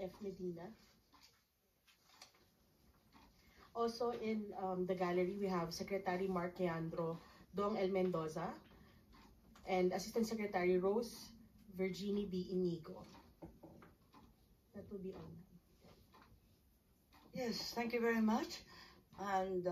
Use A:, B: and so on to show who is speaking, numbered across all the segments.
A: F. Medina. Also in the gallery, we have Secretary Mark Leandro Dong El Mendoza and Assistant Secretary Rose Virginie B. Inigo. That will be all.
B: Yes, thank you very much. And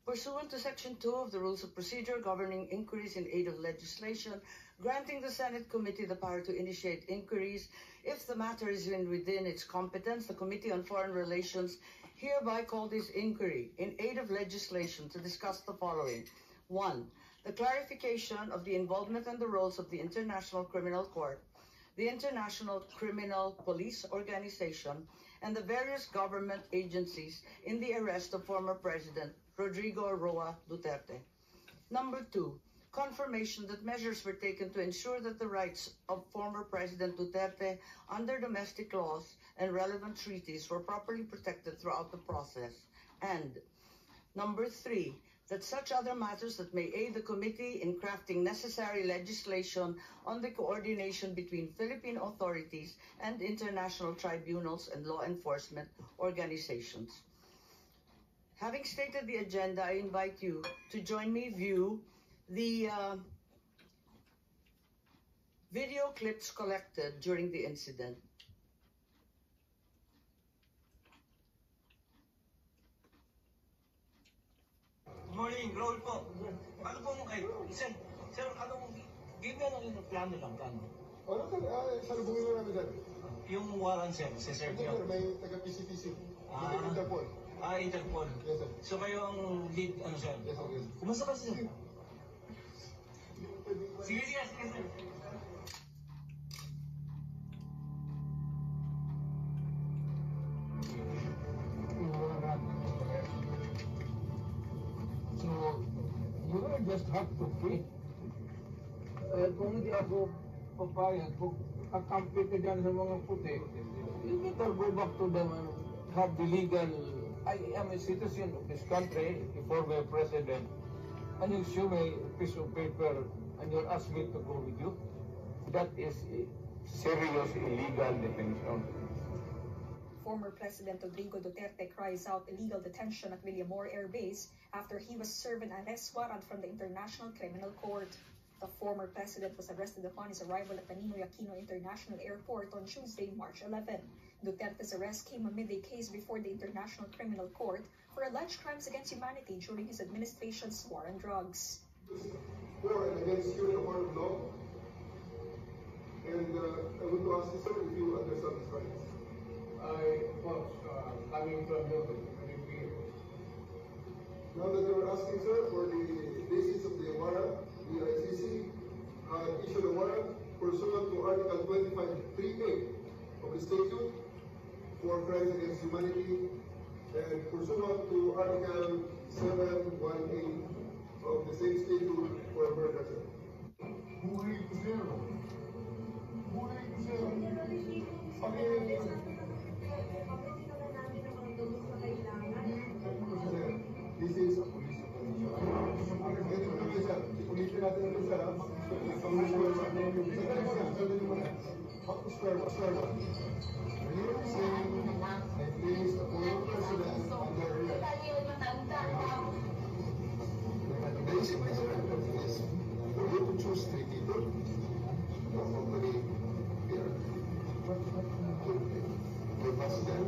B: pursuant to Section 2 of the Rules of Procedure governing inquiries in aid of legislation, granting the Senate Committee the power to initiate inquiries if the matter is within its competence, the Committee on Foreign Relations hereby call this inquiry in aid of legislation to discuss the following. 1. The clarification of the involvement and the roles of the International Criminal Court, the International Criminal Police Organization, and the various government agencies in the arrest of former President Rodrigo Roa Duterte. Number 2, confirmation that measures were taken to ensure that the rights of former President Duterte under domestic laws and relevant treaties were properly protected throughout the process. And number 3, that such other matters that may aid the committee in crafting necessary legislation on the coordination between Philippine authorities and international tribunals and law enforcement organizations. Having stated the agenda, I invite you to join me view the video clips collected during the incident.
C: Good morning, Raul po. Ano po ay, sir, give me anong plano lang, plano.
D: Ano sir, salubungin mo namin sir.
C: Yung warrant sir, si Sir Gio.
D: May taga-PCTC, Interpol.
C: Interpol.
D: Yes sir.
C: So kayo ang lead, ano sir?
D: Yes sir, yes.
C: Kumusta ka sir? Sige, sir.
E: So, you will just have to pay. Kung hindi ako papayag, kung kakampi ka dyan sa mga puti, you better go back to them and have the legal, I am a citizen of this country, a former president, and you show me a piece of paper and you'll ask me to go with you. That is a serious illegal detention.
F: Former President Rodrigo Duterte cries out illegal detention at Villamor Air Base after he was served an arrest warrant from the International Criminal Court. The former president was arrested upon his arrival at the Ninoy Aquino International Airport on Tuesday, March 11. Duterte's arrest came amid a case before the International Criminal Court for alleged crimes against humanity during his administration's war on drugs.
D: For and against you in the court of law. And I want to ask you, sir, if you understand this right.
E: Of course, coming from you,
D: Now that they were asking, sir, for the basis of the warrant, the ICC issued a warrant pursuant to Article 25(3)(a) of the statute for crimes against humanity and pursuant to Article 7(1)(a) of the same statute for murder, sir. This is a police operation. Ulitin natin ito sir. Square one. Are you saying that place the former president under arrest? Naisip ko sir, is for you to choose three people from company here to pass them.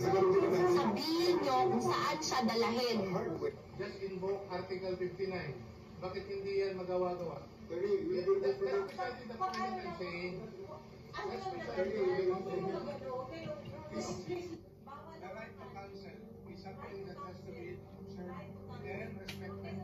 G: Sabihin nyo kung saan siya dalahin.
E: Just invoke Article 59. Bakit hindi yan magawa-gawa? The right to counsel is something that has to be observed and respected.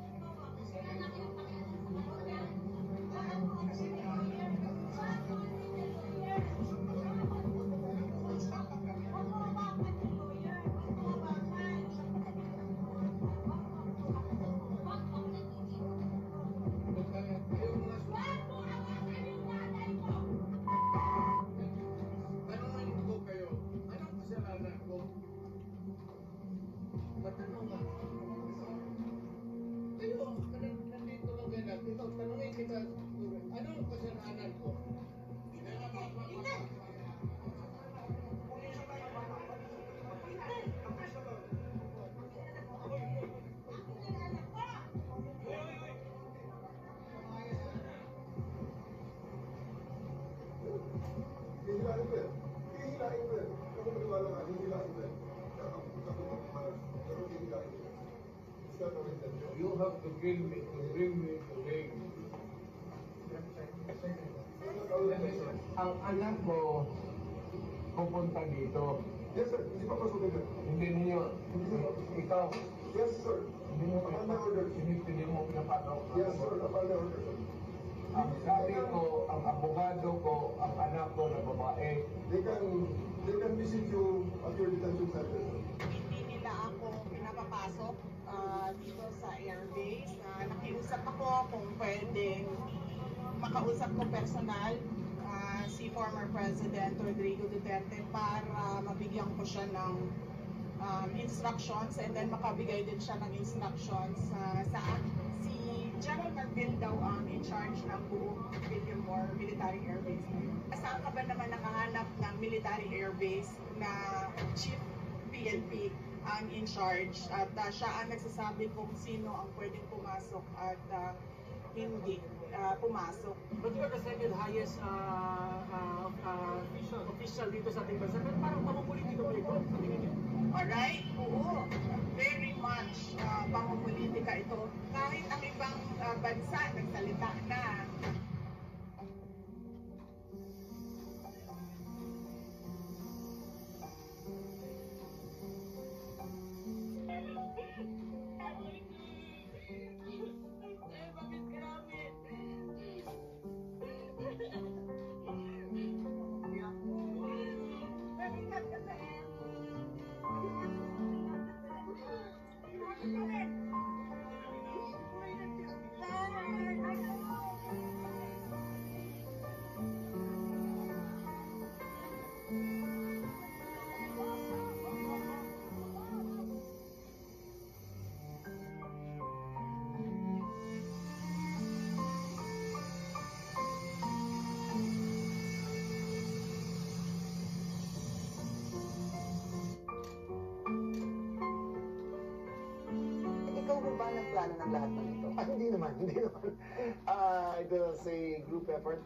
E: have to kill me to bring me to Hague. Ang anak mo pupunta dito.
D: Yes, sir. Hindi pa pasukin na.
E: Hindi ninyo, ikaw,
D: Yes, sir.
E: hindi mo
D: Upon my order.
E: pinipili mo pinapasok.
D: Yes, sir. Upon my order, sir.
E: Ang sabi ko, ang abogado ko, ang anak ko na babae,
D: They can visit you at your detention center, sir.
H: Hindi nila ako pinapapasok dito sa airbase. Nakiusap ako kung pwedeng makausap ko personal si former President Rodrigo Duterte para mabigyan ko siya ng instructions and then makabigay din siya ng instructions sa si General Marbil daw ang in charge ng buong Villamor Military Air Base. Saan ka ba naman nakahanap ng military air base na chief PNP ang in charge at siya ang nagsasabi kung sino ang pwedeng pumasok at hindi pumasok.
A: But you are the second highest official dito sa ating bansa. Pero parang pamumulitika mo ito.
H: Alright? Oo. Very much pamumulitika ito. Kahit ang ibang bansa nagsalita na.
B: Ikaw ba nagplano ng lahat ng ito?
I: Hindi naman. It was a group effort.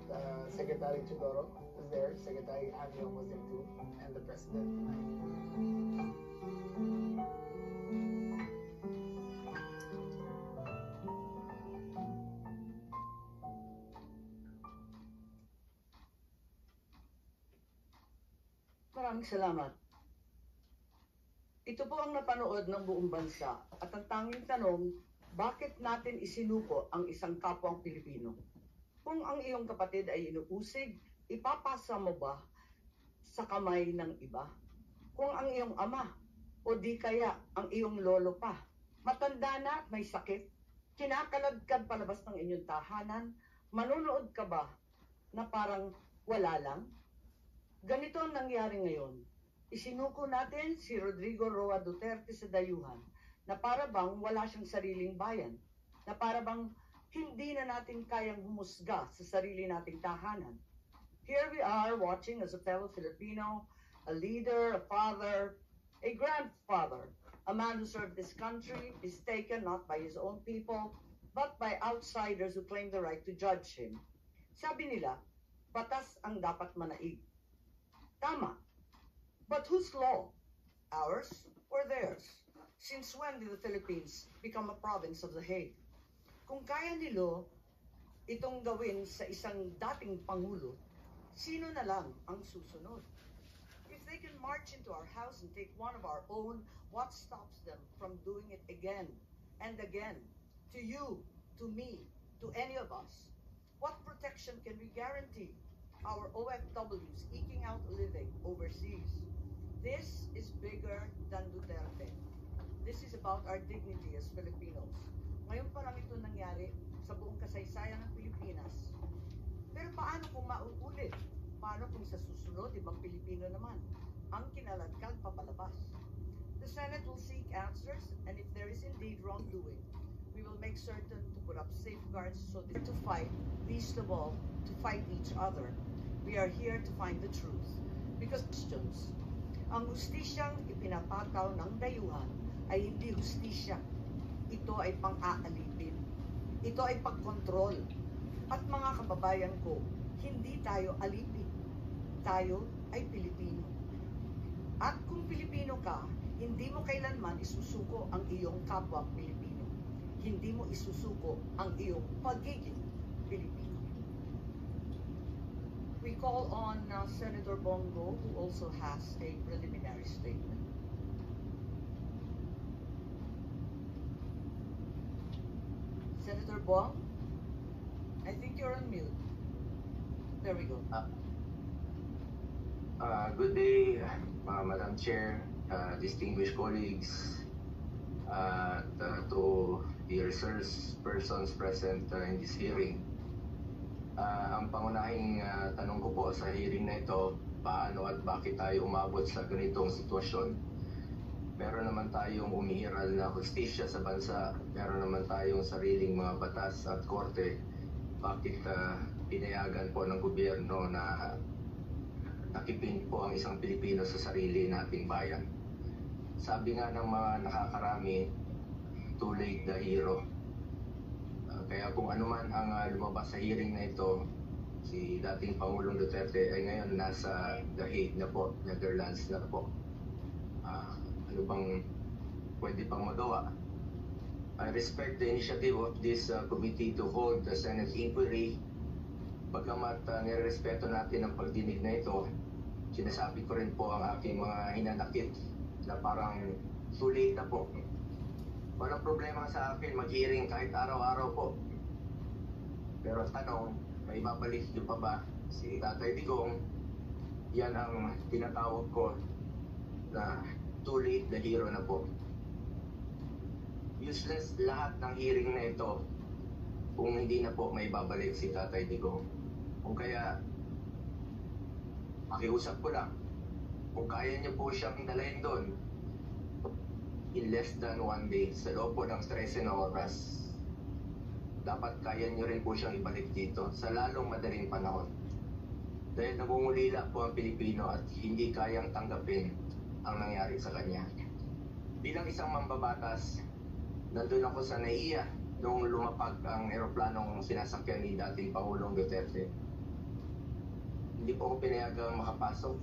I: Secretary Chidoro was there, Secretary Anyo was there too, and the President.
B: Maraming salamat. Ito po ang napanood ng buong bansa at ang tanging tanong, bakit natin isinuko ang isang kapwang Pilipino? Kung ang iyong kapatid ay inuusig, ipapasa mo ba sa kamay ng iba? Kung ang iyong ama o di kaya ang iyong lolo pa, matanda na at may sakit, kinakaladkad palabas ng inyong tahanan, manunood ka ba na parang wala lang? Ganito ang nangyari ngayon. Isinuko natin si Rodrigo Roa Duterte sa dayuhan na para bang wala siyang sariling bayan, na para bang hindi na natin kayang humusga sa sarili nating tahanan. Here we are watching as a fellow Filipino, a leader, a father, a grandfather, a man who served this country is taken not by his own people, but by outsiders who claim the right to judge him. Sabi nila, batas ang dapat manaig. Tama. But whose law? Ours or theirs? Since when did the Philippines become a province of The Hague? Kung kaya nilo itong gawin sa isang dating pangulo, sino na lang ang susunod? If they can march into our house and take one of our own, what stops them from doing it again and again? To you, to me, to any of us? What protection can we guarantee our OFWs eking out a living overseas? This is bigger than Duterte. This is about our dignity as Filipinos. Ngayon parang ito nangyari sa buong kasaysayan ng Pilipinas. Pero paano kung mauulit? Paano kung sa susunod, ibang Pilipino naman ang kinaladkad papalabas? The Senate will seek answers, and if there is indeed wrongdoing, we will make certain to put up safeguards so that to fight, least of all, to fight each other. We are here to find the truth. Because questions, ang hustisyang ipinapataw ng dayuhan ay hindi hustisya. Ito ay pang-aalipin. Ito ay pagkontrol. At mga kababayan ko, hindi tayo alipin. Tayo ay Pilipino. At kung Pilipino ka, hindi mo kailanman isusuko ang iyong kapwa Pilipino. hindi mo isusuko ang iyong pagiging Pilipino. We call on Senator Bongo, who also has a preliminary statement. Senator Bong, I think you're on mute. There we go.
C: Good day, Madam Chair, distinguished colleagues, to the resource persons present in this hearing. Ang pangunahing tanong ko po sa hearing na ito, paano at bakit tayo umabot sa ganitong sitwasyon? Meron naman tayong umiiral na hustisya sa bansa, meron naman tayong sariling mga batas at korte. Bakit pinayagan po ng gobyerno na nakipin po ang isang Pilipino sa sarili nating bayan? Sabi nga ng mga nakakarami, too late the hero. Kaya kung ano man ang lumabas sa hearing na ito, si dating Pangulong Duterte ay ngayon nasa The Hague na po, Netherlands na po. Ano bang pwede pang magawa? I respect the initiative of this committee to hold the Senate inquiry. Bagamat nirespeto natin ang pagdinig na ito, sinasabi ko rin po ang aking mga hinanakit na parang too late na po. Walang problema sa akin mag-hearing kahit araw-araw po. Pero tanong, may babalik nyo pa ba si Tatay Digong? Yan ang tinatawag ko na too late the hero na po. Useless lahat ng hearing na ito kung hindi na po may babalik si Tatay Digong. Kung kaya, makiusap ko lang, kung kaya niyo po siyang dalahin doon in less than 1 day, sa loob po ng 13 na oras, dapat kaya niyo rin po siyang ibalik dito sa lalong madaling panahon. Dahil nagungulila po ang Pilipino at hindi kayang tanggapin ang nangyari sa kanya. Bilang isang mambabatas, nandun ako sa NAIA nung lumapag ang eroplanong sinasakyan ni dating Pangulong Duterte. Hindi po ako pinayagang makapasok.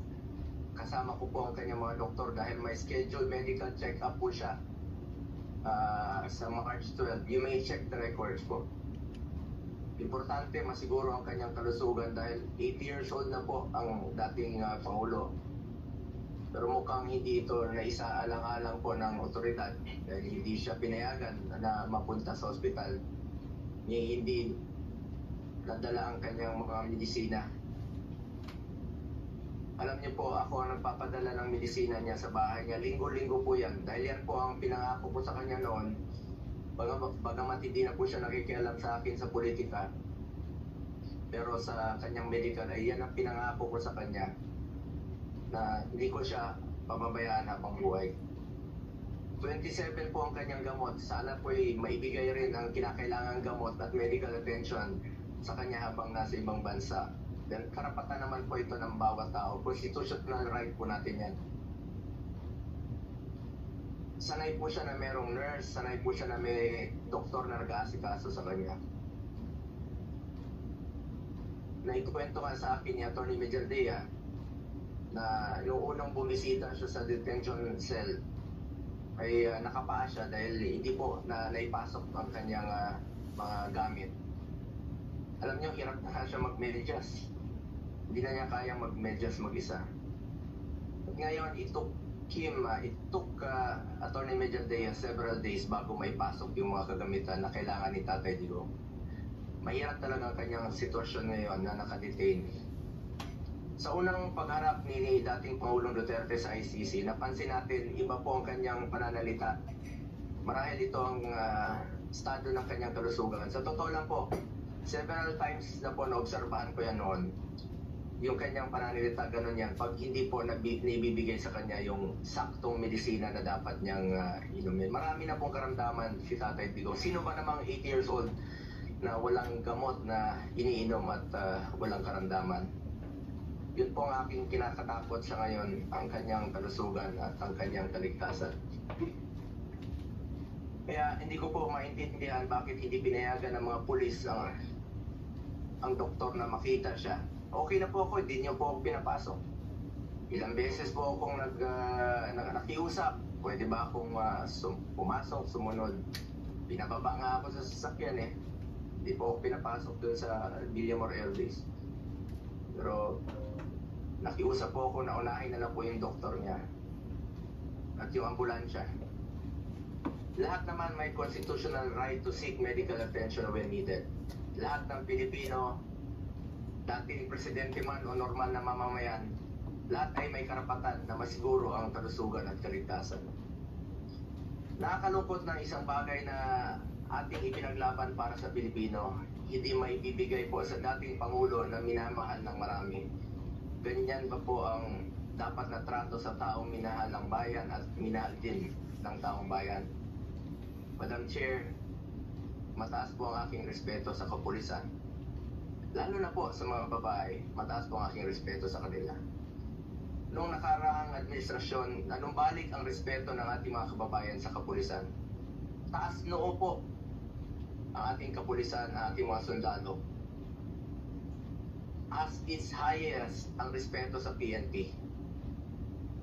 C: Kasama ko po ang kanyang mga doktor dahil may scheduled medical check-up po siya sa March 12. You may check the records po. Importante masiguro ang kanyang kalusugan dahil 80 years old na po ang dating Pangulo. Pero mukhang hindi ito na isaalang-alang po ng otoridad dahil hindi siya pinayagan na mapunta sa ospital. Hindi nadala ang kanyang mga medisina. Alam niyo po, ako ang nagpapadala ng medisina niya sa bahay niya. Linggo-linggo po yan. Dahil yan po ang pinangako ko sa kanya noon. Bagamat hindi na po siya nakikialam sa akin sa politika. Pero sa kanyang medical ay yan ang pinangako ko sa kanya. Na hindi ko siya pababayaan habang buhay. 27 po ang kanyang gamot. Sana po ay maibigay rin ang kinakailangang gamot at medical attention sa kanya habang nasa ibang bansa. Then karapatan naman po ito ng bawat tao. Constitutional right po natin yan. Sanay po siya na merong nurse, sanay po siya na may doktor na nag-aasikaso sa kanya. Naikwento nga sa akin ni Atty. Mejardea na yung unang bumisita siya sa detention cell ay nakapaa siya dahil hindi po na naipasok ang kanyang mga gamit. Alam niyo, hirap na siya mag-medyas. Hindi na niya kayang mag-medyas mag-isa. At ngayon, it took Atty. Mejardea several days bago maipasok yung mga kagamitan na kailangan ni Tatay Digong. Mahirap talaga ang kanyang sitwasyon ngayon na nakadetain. Sa unang pagharap ni dating Pangulong Duterte sa ICC, napansin natin iba po ang kanyang pananalita. Marahil ito ang estado ng kanyang kalusugan. Sa totoo lang po, several times na po naobserbahan ko yan noon. Yung kanyang pananalita, ganun yan. Pag hindi po nabibigay sa kanya yung saktong medisina na dapat niyang inumin. Marami na pong karamdaman si Tatay Digong. Sino ba namang 80 years old na walang gamot na iniinom at walang karamdaman? Yun po ang aking kinakatakot sa ngayon, ang kanyang kalusugan at ang kanyang kaligtasan. Kaya hindi ko po maintindihan bakit hindi pinayagan ng mga pulis ang doktor na makita siya. Okay na po ako, hindi niyo po ako pinapasok. Ilang beses po akong nakiusap, pwede ba akong pumasok, sumunod. Pinababa nga ako sa sasakyan eh. Hindi po ako pinapasok dun sa Villamor Airways. Pero nakiusap po ako na unahin na lang po yung doktor niya at yung ambulansya. Lahat naman may constitutional right to seek medical attention when needed. Lahat ng Pilipino, dating presidente man o normal na mamamayan, lahat ay may karapatan na masiguro ang kalusugan at kaligtasan. Nakakalungkot na isang bagay na ating ipinaglaban para sa Pilipino, hindi may bibigay po sa dating Pangulo na minamahal ng marami. Ganyan ba po ang dapat na trato sa taong minahal ng bayan at minahal din ng taong bayan? Madam Chair, mataas po ang aking respeto sa kapulisan. Lalo na po sa mga babae, mataas po ang aking respeto sa kanila. Noong nakaraang administrasyon, nanumbalik ang respeto ng ating mga kababayan sa kapulisan. Taas noo po ang ating kapulisan, ang ating mga sundalo. As is highest ang respeto sa PNP.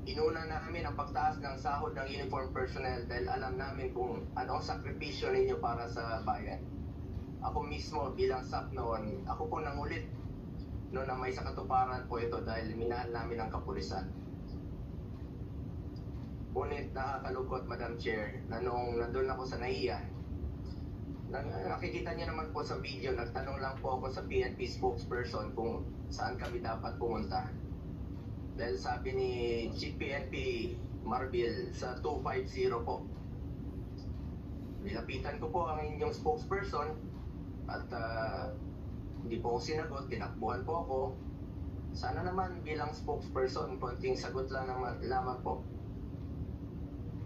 C: Inuna namin ang pagtaas ng sahod ng uniform personnel dahil alam namin kung ano ang sakripisyo ninyo para sa bayan. Ako mismo bilang SAP noon, ako po nangulit noon na may sa katuparan po ito dahil minahal namin ang kapulisan. Ngunit nakakalungkot, Madam Chair, na noong nandun ako sa NAIA, nakikita niyo naman po sa video, nagtanong lang po ako sa PNP spokesperson kung saan kami dapat pumunta. Dahil sabi ni Chief PNP Marbil sa 250 po. Nilapitan ko po ang inyong spokesperson at hindi po ako sinagot, tinakbuhan po ako. Sana naman bilang spokesperson, konting sagot lang naman lamang po.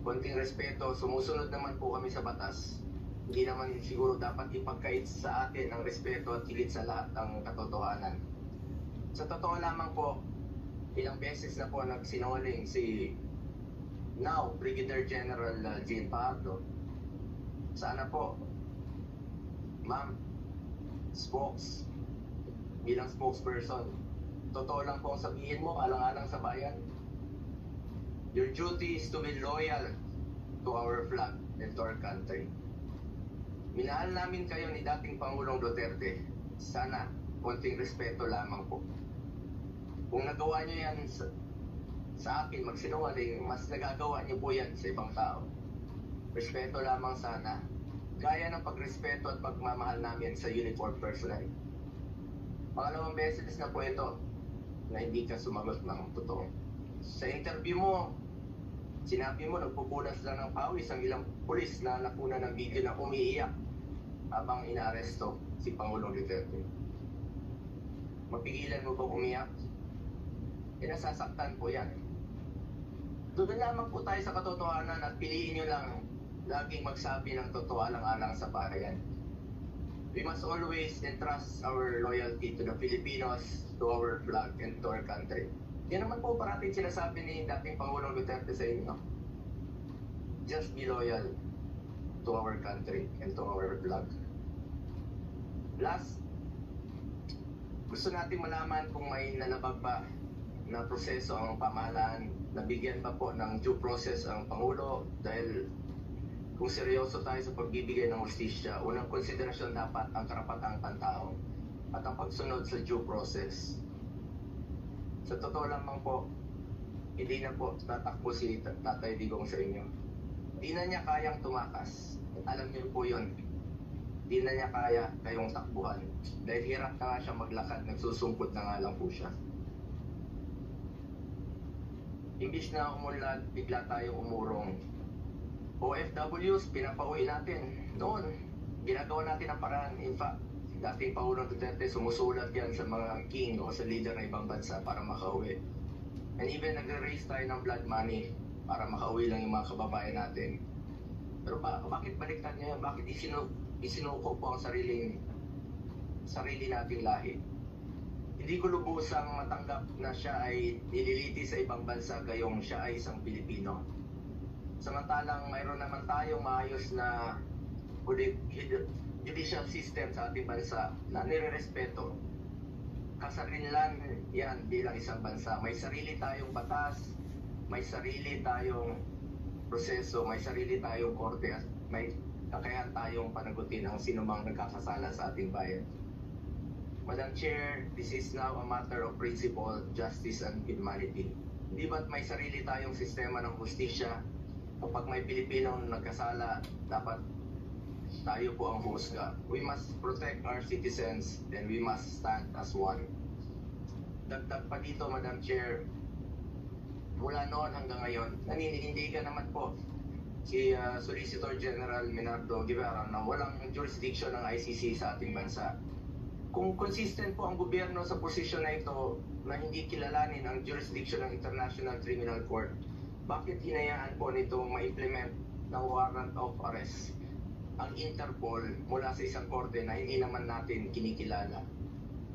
C: Konting respeto, sumusunod naman po kami sa batas. Hindi naman siguro dapat ipagkait sa atin ang respeto at higit sa lahat ng katotohanan. Sa totoo lamang po, ilang beses na po nagsinungaling si now Brigadier General Jean Pardo. Sana po, ma'am, bilang spokesperson, totoo lang po ang sabihin mo, alang-alang sa bayan. Your duty is to be loyal to our flag and to our country. Minahal namin kayo ni dating Pangulong Duterte. Sana, konting respeto lamang po. Kung nagawa nyo yan sa akin, magsinungaling, mas nagagawa nyo po yan sa ibang tao. Respeto lamang sana. Gaya ng pagrespeto at pagmamahal namin sa uniform personnel. Pangalawang beses na po ito na hindi ka sumagot ng totoo. Sa interview mo, sinabi mo nagpupunas lang ng pawis ang ilang pulis na nakuna ng video na umiiyak habang inaaresto si Pangulong Duterte. Mapigilan mo ba umiyak? Nasasaktan po yan. Doon lamang po tayo sa katotohanan at piliin nyo lang laging magsabi ng totoo alang-alang sa bayan. We must always entrust our loyalty to the Filipinos, to our flag, and to our country. Yan naman po parating sinasabi ni dating Pangulong Duterte sa inyo. Just be loyal to our country and to our flag. Last, gusto natin malaman kung may nalabag ba na proseso ang pamahalaan, nabigyan pa po ng due process ang Pangulo dahil kung seryoso tayo sa pagbibigay ng hustisya, unang konsiderasyon dapat ang karapatang pantao at ang pagsunod sa due process. Sa totoo lamang po, hindi na po tatakbo si Tatay Digong sa inyo. Hindi na niya kayang tumakas. Alam niyo po yun. Hindi na niya kaya kayong takbuhan. Dahil hirap na nga siya maglakad, nagsusungkot na nga lang po siya. Imbis na umunlad, bigla tayong umurong. OFWs, pinapauwi natin. Noon, ginagawa natin ang paraan. In fact, dating Pangulong Duterte, sumusulat yan sa mga king o sa leader ng ibang bansa para makauwi. And even nagre-raise tayo ng blood money para makauwi lang yung mga kababayan natin. Pero bakit baliktad niya yan? Bakit isinuko po ang sarili nating lahi? Hindi ko lubusang matanggap na siya ay nililiti sa ibang bansa gayong siya ay isang Pilipino. Samantalang mayroon naman tayong maayos na judicial system sa ating bansa na nire-respeto. Kasarinlan yan bilang isang bansa. May sarili tayong batas, may sarili tayong proseso, may sarili tayong korte, may kakayahan tayong panagutin ang sinumang nagkakasala sa ating bayan. Madam Chair, this is now a matter of principle, justice, and humanity. Di ba't may sarili tayong sistema ng hustisya? Kapag may Pilipinong nagkasala, dapat tayo po ang husga. We must protect our citizens, and we must stand as one. Dagdag pa dito, Madam Chair, mula noon hanggang ngayon, naninindigan naman po si Solicitor General Minardo Guevara na walang jurisdiction ng ICC sa ating bansa. Kung consistent po ang gobyerno sa posisyon na ito na hindi kilalanin ang jurisdiction ng International Criminal Court, bakit hinayaan po nitong ma-implement na warrant of arrest ang Interpol mula sa isang korte na hindi naman natin kinikilala?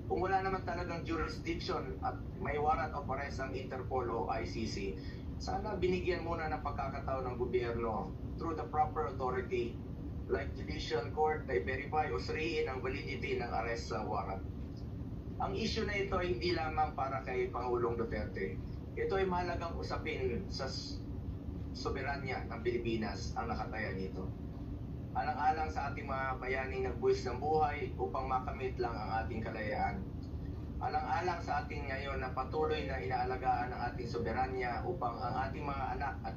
C: Kung wala naman talagang jurisdiction at may warrant of arrest ang Interpol o ICC, sana binigyan muna ng pagkakataon ng gobyerno through the proper authority like judicial court na i-verify o suriin ang validity ng arrest sa warrant. Ang issue na ito ay hindi lamang para kay Pangulong Duterte. Ito ay mahalagang usapin sa soberanya ng Pilipinas ang nakataya nito. Alang-alang sa ating mga bayaning nagbuwis ng buhay upang makamit lang ang ating kalayaan. Alang-alang sa ating ngayon na patuloy na inaalagaan ang ating soberanya upang ang ating mga anak at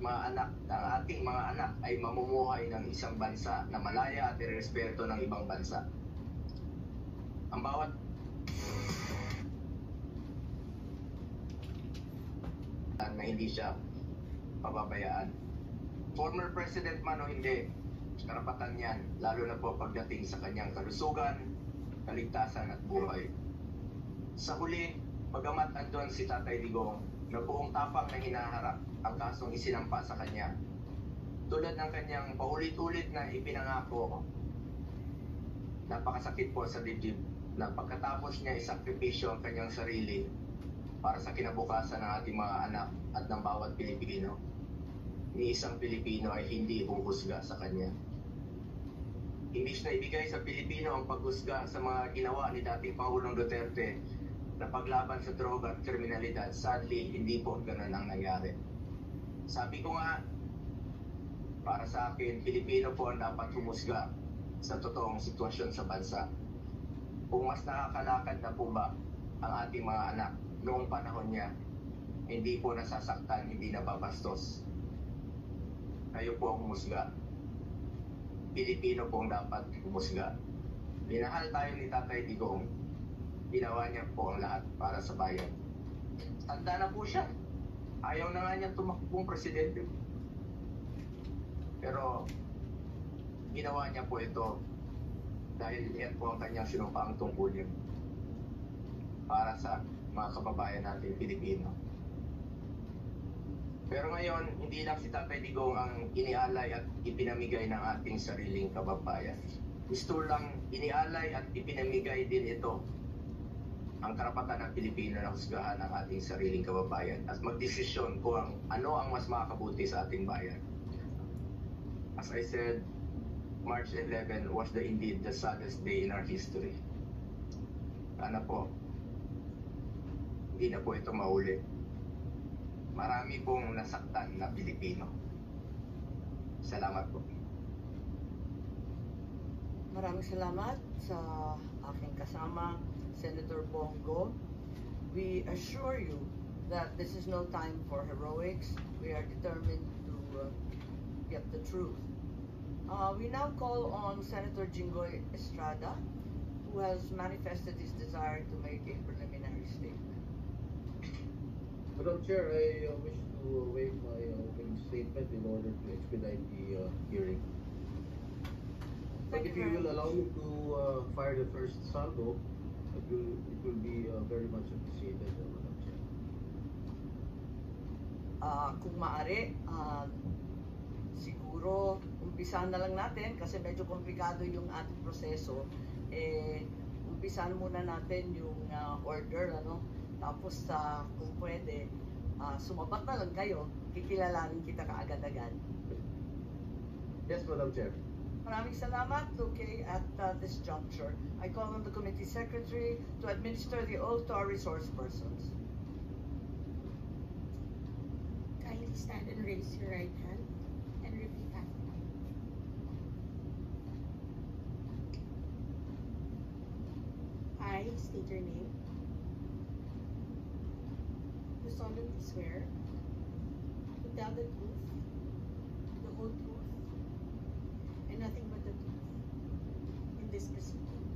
C: ang ating mga anak ay mamumuhay ng isang bansa na malaya at irespeto ng ibang bansa. Ang bawat na hindi siya pababayaan. Former President man o hindi, karapatan yan, lalo na po pagdating sa kanyang kalusugan, kaligtasan at buhay. Sa huli, bagamat andun si Tatay Digong na buong tapang na hinaharap ang kasong isinampa sa kanya, tulad ng kanyang paulit-ulit na ipinangako, napakasakit po sa dibdib na pagkatapos niya isakripisyo ang kanyang sarili para sa kinabukasan ng ating mga anak at ng bawat Pilipino, ni isang Pilipino ay hindi huhusga sa kanya. Imbis na ibigay sa Pilipino ang paghusga sa mga ginawa ni dating Pangulong Duterte na paglaban sa droga at kriminalidad, sadly, hindi po ganun ang nangyari. Sabi ko nga, para sa akin, Pilipino po ang dapat humusga sa totoong sitwasyon sa bansa. Kung mas nakakalakad na po ba ang ating mga anak noong panahon niya, hindi po nasasaktan, hindi nababastos. Kayo po ang humusga. Pilipino po ang dapat humusga. Minahal tayo ni Tatay Digong. Ginawa niya po ang lahat para sa bayan. Tanda na po siya. Ayaw na nga niya tumakbong presidente. Pero ginawa niya po ito dahil yan po ang kanyang sinumpaang tungkulin para sa mga kababayan natin Pilipino. Pero ngayon, hindi lang si Tatay Digong ang inialay at ipinamigay ng ating sariling kababayan. Gusto lang inialay at ipinamigay din ito ang karapatan ng Pilipino na husgahan ang ating sariling kababayan at magdesisyon kung ano ang mas makakabuti sa ating bayan. As I said, March 11 was indeed the saddest day in our history. Sana po, hindi na po ito mauli. Marami pong nasaktan na Pilipino. Salamat po.
B: Maraming salamat sa aking kasama, Senator Bongo. We assure you that this is no time for heroics. We are determined to get the truth. We now call on Senator Jinggoy Estrada, who has manifested his desire to make a preliminary statement.
E: Madam Chair, I wish to waive my opening statement in order to expedite the hearing. But if you will allow me to fire the first salvo, it will be very much appreciated, Madam Chair.
B: Kung maaari, siguro umpisahan na lang natin kasi medyo komplikado yung ating proseso. Umpisahan muna natin yung order, ano? Tapos kung pwede, sumabat na lang kayo, kikilalanin kita kaagad-agad.
E: Yes, Madam Chair.
B: Maraming salamat. Okay, at this juncture, I call on the committee secretary to administer the oath to our resource persons.
A: Kindly stand and raise your right hand and repeat after me. please state your name. Do solemnly swear to tell the truth, the whole truth, and nothing but the truth in this proceeding.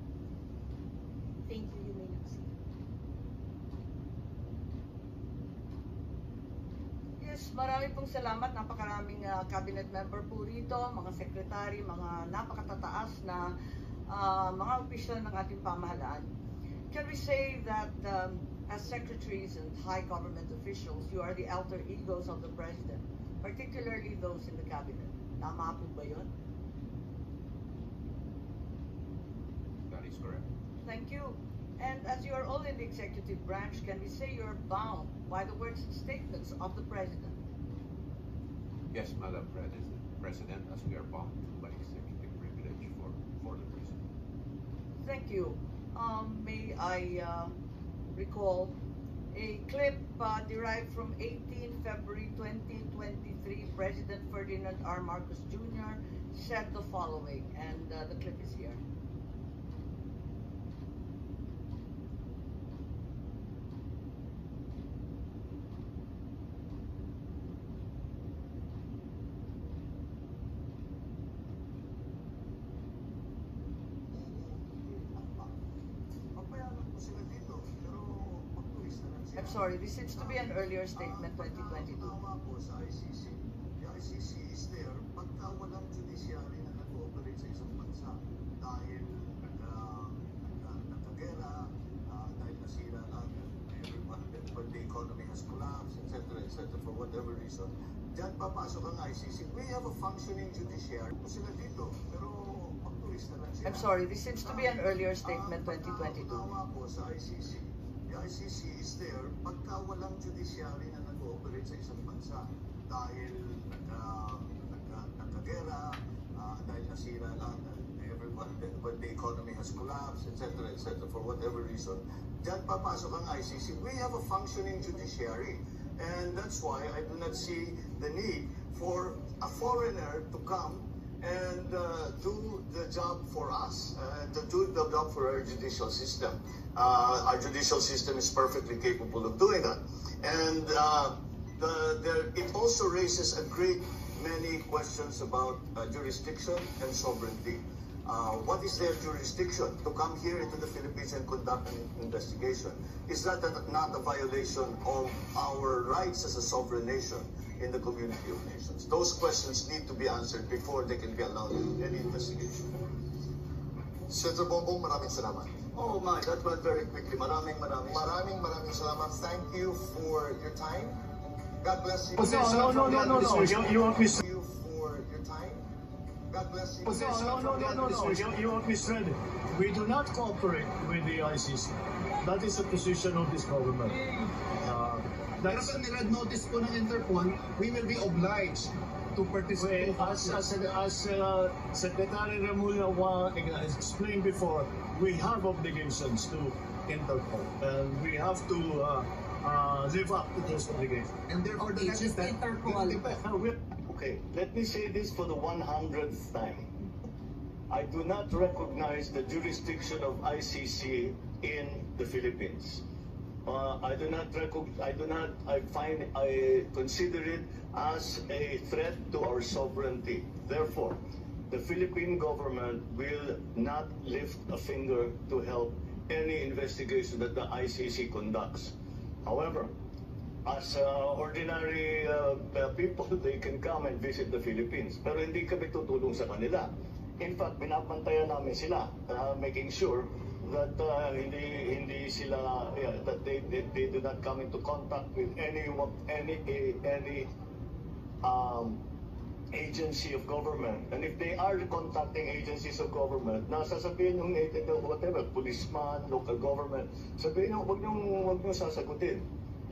A: Thank you. You may now see.
B: Yes, marami pong salamat. Napakaraming cabinet member po rito, mga secretary, mga napakatataas na mga opisyal ng ating pamahalaan. Can we say that as secretaries and high government officials, you are the alter egos of the president, particularly those in the cabinet? Tama po ba yun?
J: That is correct.
B: Thank you. And as you are all in the executive branch, can we say you are bound by the words and statements of the president?
J: Yes, Madam President, as we are bound by executive privilege for the president.
B: Thank you. May I recall a clip derived from 18 February 2023. President Ferdinand R. Marcos Jr. said the following, and the clip is here. I'm sorry, this seems to be an earlier statement, 2022.
K: Sa ICC. The ICC is there pagka walang judiciary na nag-ooperate sa isang bansa dahil nagkagera, dahil nasira lang everyone, when the economy has collapsed, etc., for whatever reason. Diyan papasok ang ICC. We have a functioning judiciary. Sila dito, pero pag-turista lang sila.
B: I'm sorry, this seems to be an earlier statement, 2022.
K: Sa ICC. The ICC is there pagka walang judiciary na nag-ooperate sa isang bansa dahil nagkagera, dahil nasira lang everyone, when the economy has collapsed, etc., for whatever reason. Diyan papasok ang ICC. We have a functioning judiciary, and that's why I do not see the need for a foreigner to come and do the job for us, to do the job for our judicial system. Our judicial system is perfectly capable of doing that. And it also raises a great many questions about jurisdiction and sovereignty. What is their jurisdiction to come here into the Philippines and conduct an investigation? Is that not a violation of our rights as a sovereign nation in the community of nations? Those questions need to be answered before they can be allowed any investigation. Senator Bongbong, maraming salamat. Oh my, that went very quickly. Maraming salamat. Thank you for your time. God bless you.
L: No. You want me
K: Thank you for your time. God bless you.
L: No. You want me straight. We do not cooperate with the ICC. That is the position of this government.
K: Pero sa nirad notice po ng Interpol, we will be obliged to participate.
L: As Secretary Remulla explained before, we have obligations to Interpol, and we have to live up to those obligations.
K: And therefore, the next step,
L: Okay, let me say this for the 100th time. I do not recognize the jurisdiction of ICC in the Philippines. I consider it as a threat to our sovereignty. Therefore, the Philippine government will not lift a finger to help any investigation that the ICC conducts. However, as ordinary people, they can come and visit the Philippines. Pero hindi kami tutulong sa kanila. In fact, binabantayan namin sila, making sure that hindi sila that they do not come into contact with any agency of government. And if they are contacting agencies of government, nasasabihin yung whatever, policeman, local government, sabihin nyo, wag nyo sasagutin.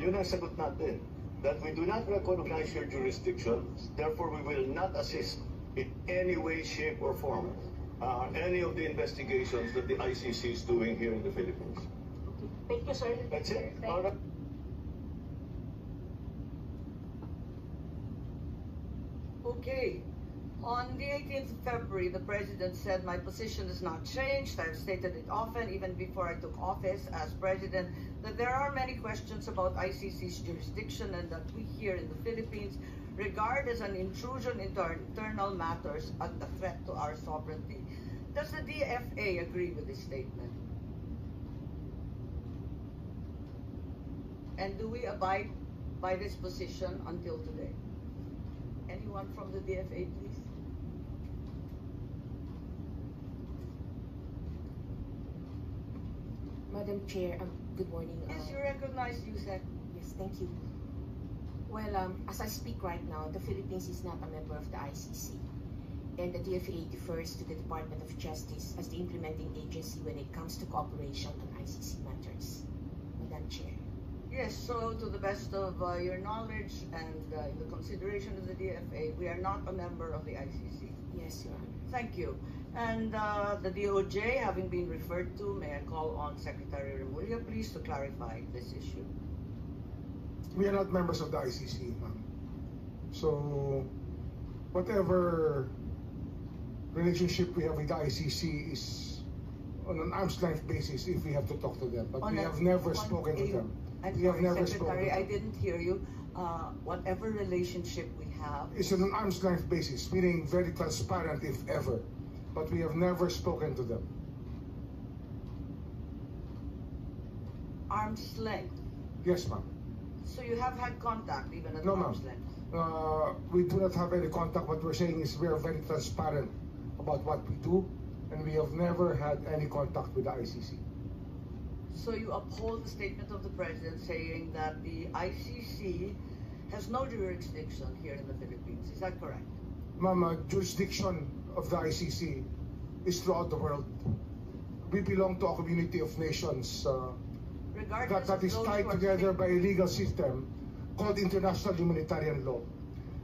L: Yun ang sagot natin. That we do not recognize your jurisdiction, therefore we will not assist in any way, shape, or form any of the investigations that the ICC is doing here in the Philippines.
A: Thank you, sir.
L: That's it. All right.
B: Okay. On the 18th of February, the President said, "My position has not changed. I've stated it often, even before I took office as President, that there are many questions about ICC's jurisdiction and that we here in the Philippines regard as an intrusion into our internal matters and a threat to our sovereignty." Does the DFA agree with this statement? And do we abide by this position until today? Anyone from the DFA, please?
M: Madam Chair, good morning.
B: Yes, you recognize USEC.
M: Yes, thank you. Well, as I speak right now, the Philippines is not a member of the ICC, and the DFA defers to the Department of Justice as the implementing agency when it comes to cooperation on ICC matters. Madam Chair.
B: Yes, so to the best of your knowledge and in the consideration of the DFA, we are not a member of the ICC.
M: Yes, Your Honor.
B: Thank you. And the DOJ having been referred to, may I call on Secretary Remulla, please, to clarify this issue?
N: We are not members of the ICC, ma'am. So, whatever relationship we have with the ICC is on an arm's length basis if we have to talk to them. But we have never spoken to them. We have never spoken to them.
B: I didn't hear you. Whatever relationship we have...
N: It's on an arm's length basis, meaning very transparent if ever. But we have never spoken to them.
B: Arm's length?
N: Yes, ma'am.
B: So you have had contact even at arm's length?
N: We do not have any contact. What we're saying is we are very transparent about what we do, and we have never had any contact with the ICC.
B: So you uphold the statement of the President saying that the ICC has no jurisdiction here in the Philippines. Is that correct?
N: Ma'am, jurisdiction of the ICC is throughout the world. We belong to a community of nations that is tied together by a legal system called international humanitarian law.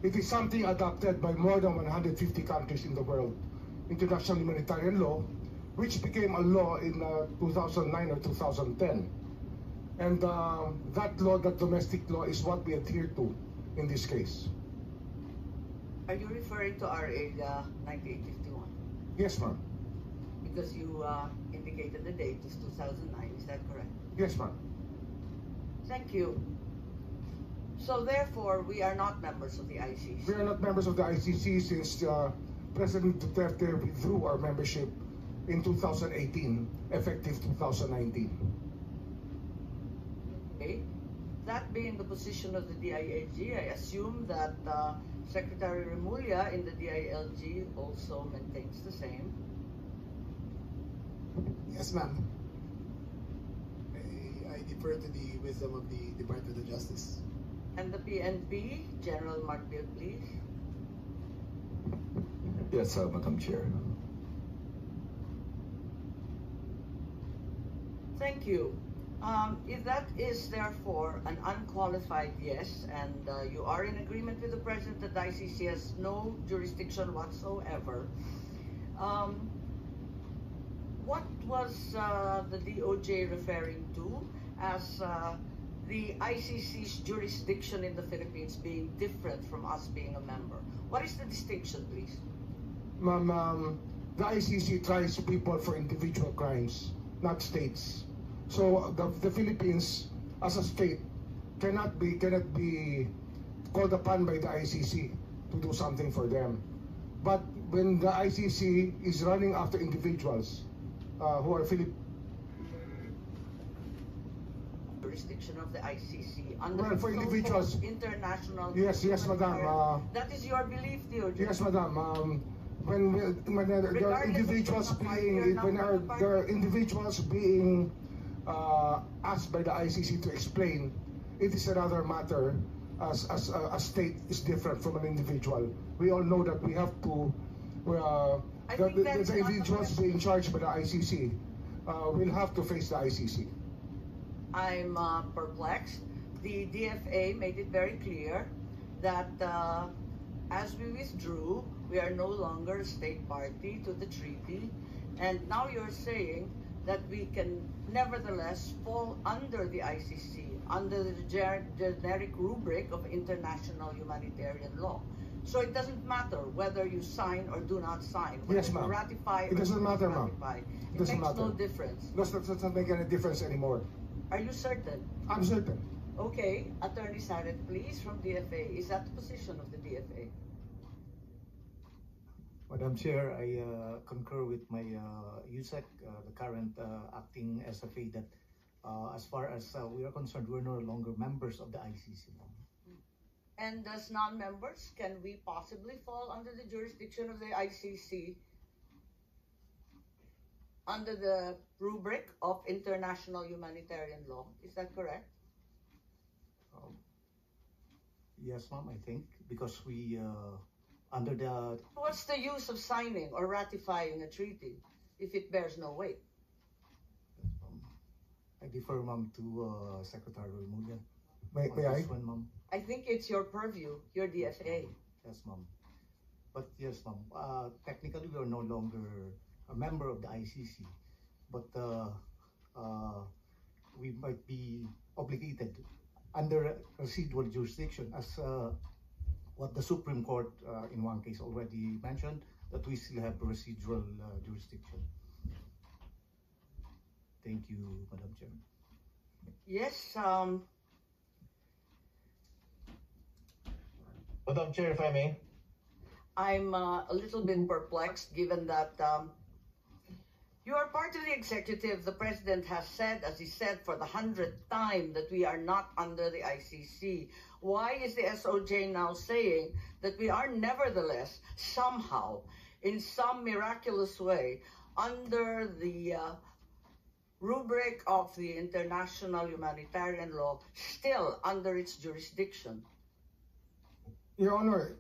N: It is something adopted by more than 150 countries in the world. International humanitarian law, which became a law in 2009 or 2010. And that law, that domestic law, is what we adhere to in this case.
B: Are you referring to RA 9851?
N: Yes, ma'am.
B: Because you indicated the date is 2009, is that correct?
N: Yes, ma'am.
B: Thank you. So therefore, we are not members of the ICC.
N: We are not members of the ICC since President Duterte withdrew our membership in 2018, effective 2019.
B: Okay. That being the position of the DILG, I assume that Secretary Remulla in the DILG also maintains the same.
O: Yes, ma'am. I defer to the wisdom of the Department of Justice.
B: And the PNP, General Martil, please.
P: Yes, Madam Chair.
B: Thank you. If that is therefore an unqualified yes, and you are in agreement with the President that the ICC has no jurisdiction whatsoever, what was the DOJ referring to as the ICC's jurisdiction in the Philippines being different from us being a member? What is the distinction, please?
N: Ma'am, the ICC tries people for individual crimes, not states. So the Philippines, as a state, cannot be called upon by the ICC to do something for them. But when the ICC is running after individuals who are
B: jurisdiction of the ICC under
N: well, for individuals,
B: international.
N: Yes, madam.
B: That is your belief, DOJ.
N: Yes, madam. When there are individuals being asked by the ICC to explain, it is another matter. As a state is different from an individual. We all know that we have to. The individuals being charged by the ICC will have to face the ICC.
B: I'm perplexed. The DFA made it very clear that as we withdrew, we are no longer a state party to the treaty, and now you're saying that we can nevertheless fall under the ICC, under the generic rubric of international humanitarian law. So it doesn't matter whether you sign or do not sign. Whether
N: Yes, ma'am.
B: you ratify
N: It doesn't
B: or
N: matter,
B: not
N: ma'am.
B: ratify.
N: It doesn't
B: makes no
N: matter.
B: difference.
N: Does not make any difference anymore.
B: Are you certain?
N: I'm certain.
B: Okay, Attorney Saret, please, from DFA. Is that the position of the DFA?
Q: Madam Chair, I concur with my USEC, the current acting SFA, that as far as we are concerned, we're no longer members of the ICC.
B: And as non-members, can we possibly fall under the jurisdiction of the ICC under the rubric of international humanitarian law? Is that correct?
Q: Yes, ma'am, I think, because we, under the...
B: What's the use of signing or ratifying a treaty if it bears no weight?
Q: I defer, ma'am, to Secretary Remulla.
N: May I?
Q: This one, ma'am.
B: I think it's your purview, your DFA.
Q: Yes, ma'am. But yes, ma'am, technically we are no longer a member of the ICC, but we might be obligated under residual jurisdiction, as what the Supreme Court in one case already mentioned, that we still have residual jurisdiction. Thank you, Madam Chair.
B: Yes,
R: Madam Chair, if I may.
B: I'm a little bit perplexed given that you are part of the executive. The president has said, as he said for the 100th time, that we are not under the ICC. Why is the SOJ now saying that we are nevertheless somehow, in some miraculous way, under the rubric of the international humanitarian law, still under its jurisdiction?
N: Your Honor,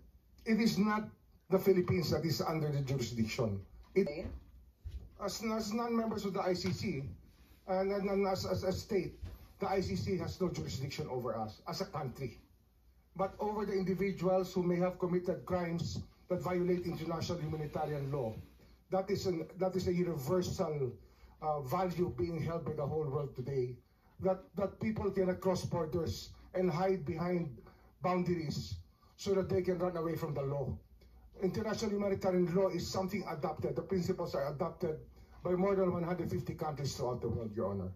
N: it is not the Philippines that is under the jurisdiction. As non-members of the ICC, and as a state, the ICC has no jurisdiction over us as a country. But over the individuals who may have committed crimes that violate international humanitarian law, that is a universal value being held by the whole world today. That people cannot cross borders and hide behind boundaries so that they can run away from the law. International humanitarian law is something adopted. The principles are adopted by more than 150 countries throughout the world, Your Honor.